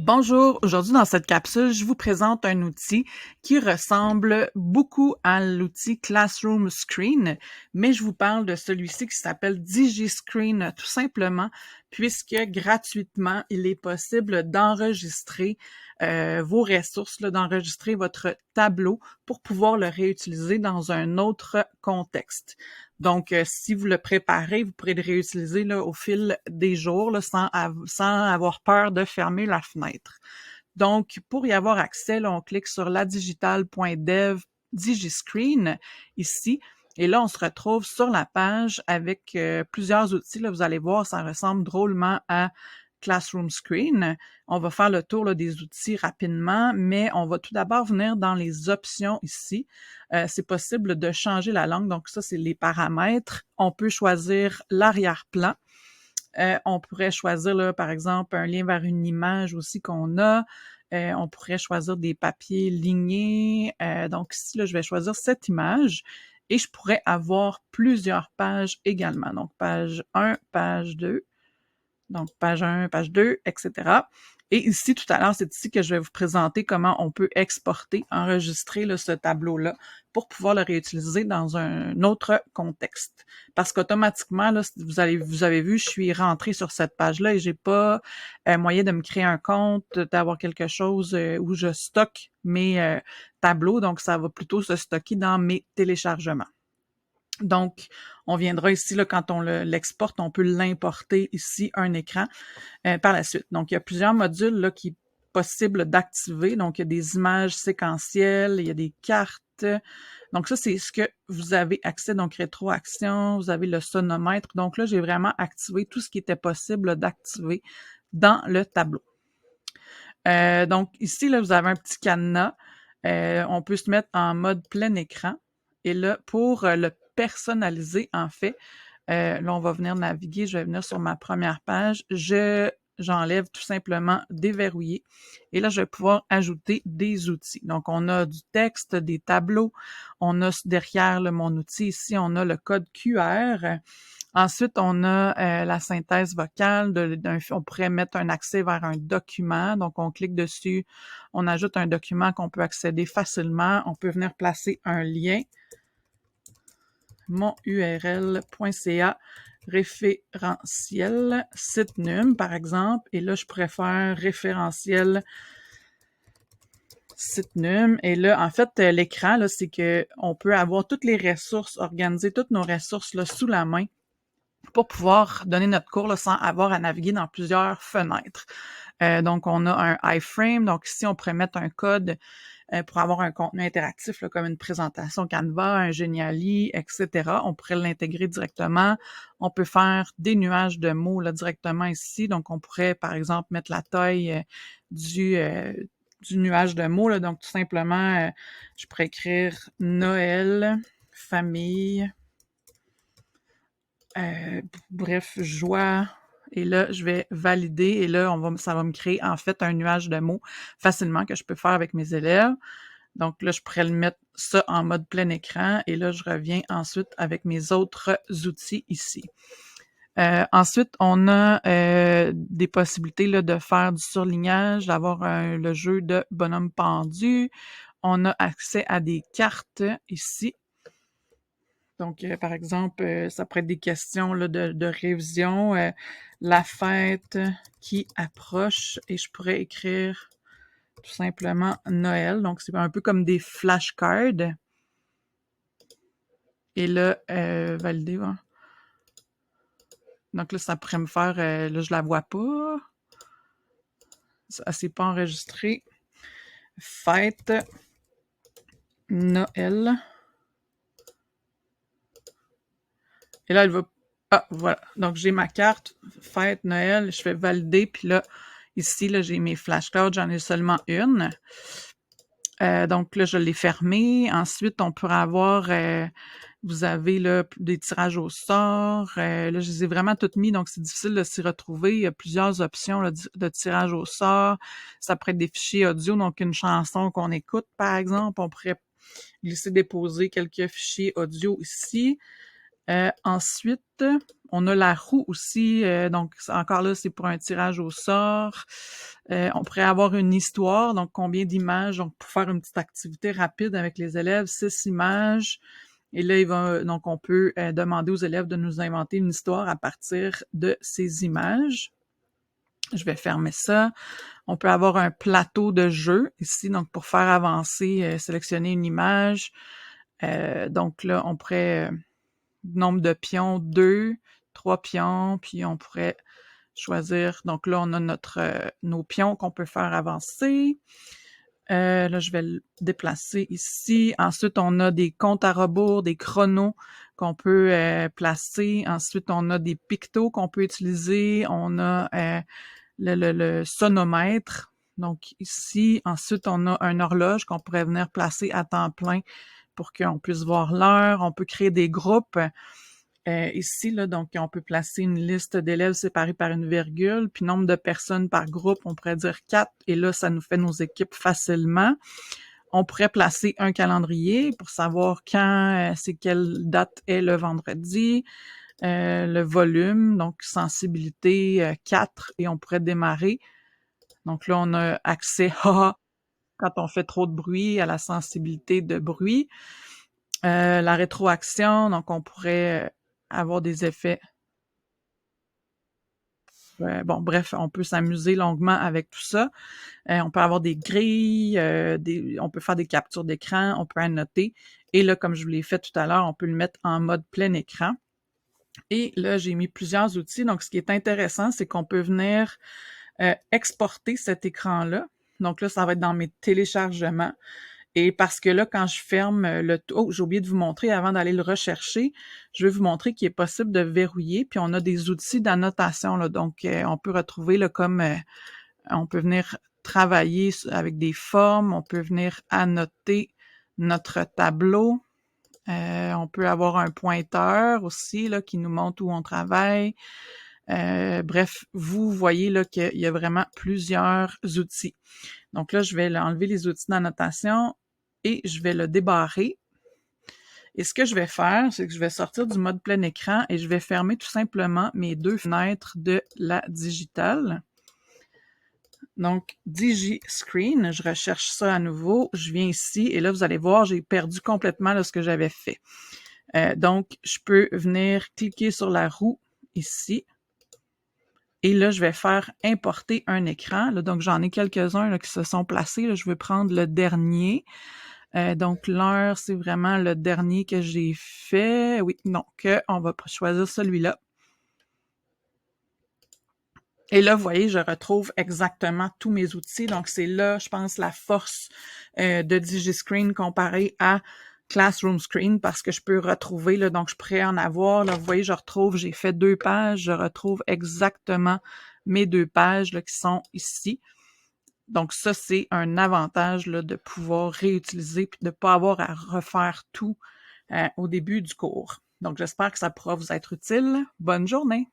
Bonjour, aujourd'hui dans cette capsule, je vous présente un outil qui ressemble beaucoup à l'outil Classroom Screen, mais je vous parle de celui-ci qui s'appelle DigiScreen tout simplement, puisque gratuitement, il est possible d'enregistrer vos ressources, d'enregistrer votre tableau pour pouvoir le réutiliser dans un autre contexte. Donc, si vous le préparez, vous pourrez le réutiliser là, au fil des jours là, sans avoir peur de fermer la fenêtre. Donc, pour y avoir accès, là, on clique sur ladigital.dev DigiScreen ici. Et là, on se retrouve sur la page avec plusieurs outils. Là, vous allez voir, ça ressemble drôlement à Classroom Screen. On va faire le tour là, des outils rapidement, mais on va tout d'abord venir dans les options ici. C'est possible de changer la langue, donc ça, c'est les paramètres. On peut choisir l'arrière-plan. On pourrait choisir, là, par exemple, un lien vers une image aussi qu'on a. On pourrait choisir des papiers lignés. Donc ici, là, je vais choisir cette image et je pourrais avoir plusieurs pages également. Donc, page 1, page 2. Donc, page 1, page 2, etc. Et ici, tout à l'heure, c'est ici que je vais vous présenter comment on peut exporter, enregistrer là, ce tableau-là pour pouvoir le réutiliser dans un autre contexte. Parce qu'automatiquement, là, vous avez vu, je suis rentrée sur cette page-là et j'ai pas moyen de me créer un compte, d'avoir quelque chose où je stocke mes tableaux. Donc, ça va plutôt se stocker dans mes téléchargements. Donc, on viendra ici, là, quand on l'exporte, on peut l'importer ici, un écran, par la suite. Donc, il y a plusieurs modules là, qui est possible d'activer. Donc, il y a des images séquentielles, il y a des cartes. Donc, ça, c'est ce que vous avez accès. Donc, rétroaction, vous avez le sonomètre. Donc, là, j'ai vraiment activé tout ce qui était possible d'activer dans le tableau. Donc, ici, là, vous avez un petit cadenas. On peut se mettre en mode plein écran. Et là, pour le personnaliser, en fait, là, on va venir naviguer. Je vais venir sur ma première page. J'enlève tout simplement déverrouiller. Et là, je vais pouvoir ajouter des outils. Donc, on a du texte, des tableaux. On a derrière mon outil ici, on a le code QR. Ensuite, on a la synthèse vocale. On pourrait mettre un accès vers un document. Donc, on clique dessus. On ajoute un document qu'on peut accéder facilement. On peut venir placer un lien. monurl.ca référentiel site num, par exemple. Et là, je pourrais faire référentiel site num. Et là, en fait, l'écran, là, c'est que on peut avoir toutes les ressources, organiser toutes nos ressources là, sous la main pour pouvoir donner notre cours là, sans avoir à naviguer dans plusieurs fenêtres. Donc, on a un iframe. Donc, ici, on pourrait mettre un code pour avoir un contenu interactif, là, comme une présentation Canva, un Geniali, etc. On pourrait l'intégrer directement. On peut faire des nuages de mots là, directement ici. Donc, on pourrait, par exemple, mettre la taille du nuage de mots. Là. Donc, tout simplement, je pourrais écrire Noël, famille, bref, joie. Et là, je vais valider et là, ça va me créer en fait un nuage de mots facilement que je peux faire avec mes élèves. Donc là, je pourrais le mettre ça en mode plein écran et là, je reviens ensuite avec mes autres outils ici. Ensuite, on a des possibilités là, de faire du surlignage, d'avoir le jeu de bonhomme pendu. On a accès à des cartes ici. Donc, par exemple, ça pourrait être des questions là, de révision, la fête qui approche et je pourrais écrire tout simplement Noël. Donc, c'est un peu comme des flashcards. Et là, valider. Ouais. Donc là, ça pourrait me faire, là, je la vois pas. Ça, c'est pas enregistré. Fête Noël. Et là, elle va... Ah, voilà. Donc, j'ai ma carte Fête Noël. Je fais valider. Puis là, ici, là, j'ai mes flashcards. J'en ai seulement une. Donc là, je l'ai fermé. Ensuite, on pourrait avoir... vous avez là des tirages au sort. Là, je les ai vraiment toutes mis, donc c'est difficile de s'y retrouver. Il y a plusieurs options là, de tirage au sort. Ça pourrait être des fichiers audio, donc une chanson qu'on écoute, par exemple. On pourrait glisser, déposer quelques fichiers audio ici. Ensuite, on a la roue aussi, donc encore là, c'est pour un tirage au sort. On pourrait avoir une histoire, donc combien d'images, donc pour faire une petite activité rapide avec les élèves, 6 images. Et là, donc on peut demander aux élèves de nous inventer une histoire à partir de ces images. Je vais fermer ça. On peut avoir un plateau de jeu ici, donc pour faire avancer, sélectionner une image. Donc là, on pourrait nombre de pions, 2, 3 pions, puis on pourrait choisir. Donc là, on a nos pions qu'on peut faire avancer. Là, je vais le déplacer ici. Ensuite, on a des comptes à rebours, des chronos qu'on peut placer. Ensuite, on a des pictos qu'on peut utiliser. On a le sonomètre. Donc ici, ensuite, on a une horloge qu'on pourrait venir placer à temps plein pour qu'on puisse voir l'heure. On peut créer des groupes. Ici, là, donc, on peut placer une liste d'élèves séparés par une virgule, puis nombre de personnes par groupe, on pourrait dire 4, et là, ça nous fait nos équipes facilement. On pourrait placer un calendrier pour savoir quand, c'est quelle date est le vendredi, le volume, donc sensibilité 4, et on pourrait démarrer. Donc là, on a accès à, quand on fait trop de bruit, à la sensibilité de bruit. La rétroaction, donc on pourrait avoir des effets. Bon, bref, on peut s'amuser longuement avec tout ça. On peut avoir des grilles, on peut faire des captures d'écran, on peut annoter. Et là, comme je vous l'ai fait tout à l'heure, on peut le mettre en mode plein écran. Et là, j'ai mis plusieurs outils. Donc, ce qui est intéressant, c'est qu'on peut venir exporter cet écran-là. Donc là, ça va être dans mes téléchargements. Et parce que là, quand je ferme oh, j'ai oublié de vous montrer avant d'aller le rechercher, je vais vous montrer qu'il est possible de verrouiller, puis on a des outils d'annotation, là. Donc, on peut retrouver, là, comme on peut venir travailler avec des formes, on peut venir annoter notre tableau. On peut avoir un pointeur aussi, là, qui nous montre où on travaille. Bref, vous voyez là qu'il y a vraiment plusieurs outils. Donc là, je vais enlever les outils d'annotation et je vais le débarrer. Et ce que je vais faire, c'est que je vais sortir du mode plein écran et je vais fermer tout simplement mes 2 fenêtres de la digitale. Donc, DigiScreen, je recherche ça à nouveau, je viens ici et là, vous allez voir, j'ai perdu complètement là, ce que j'avais fait. Donc, je peux venir cliquer sur la roue ici. Et là, je vais faire importer un écran. Là, donc, j'en ai quelques-uns qui se sont placés. Là, je vais prendre le dernier. Donc, l'heure, c'est vraiment le dernier que j'ai fait. Oui, donc, on va choisir celui-là. Et là, vous voyez, je retrouve exactement tous mes outils. Donc, c'est là, je pense, la force de DigiScreen comparé à Classroom Screen parce que je peux retrouver, là, donc je pourrais en avoir, là, vous voyez, je retrouve, j'ai fait 2 pages, je retrouve exactement mes 2 pages là, qui sont ici. Donc ça, c'est un avantage là, de pouvoir réutiliser puis de ne pas avoir à refaire tout au début du cours. Donc j'espère que ça pourra vous être utile. Bonne journée!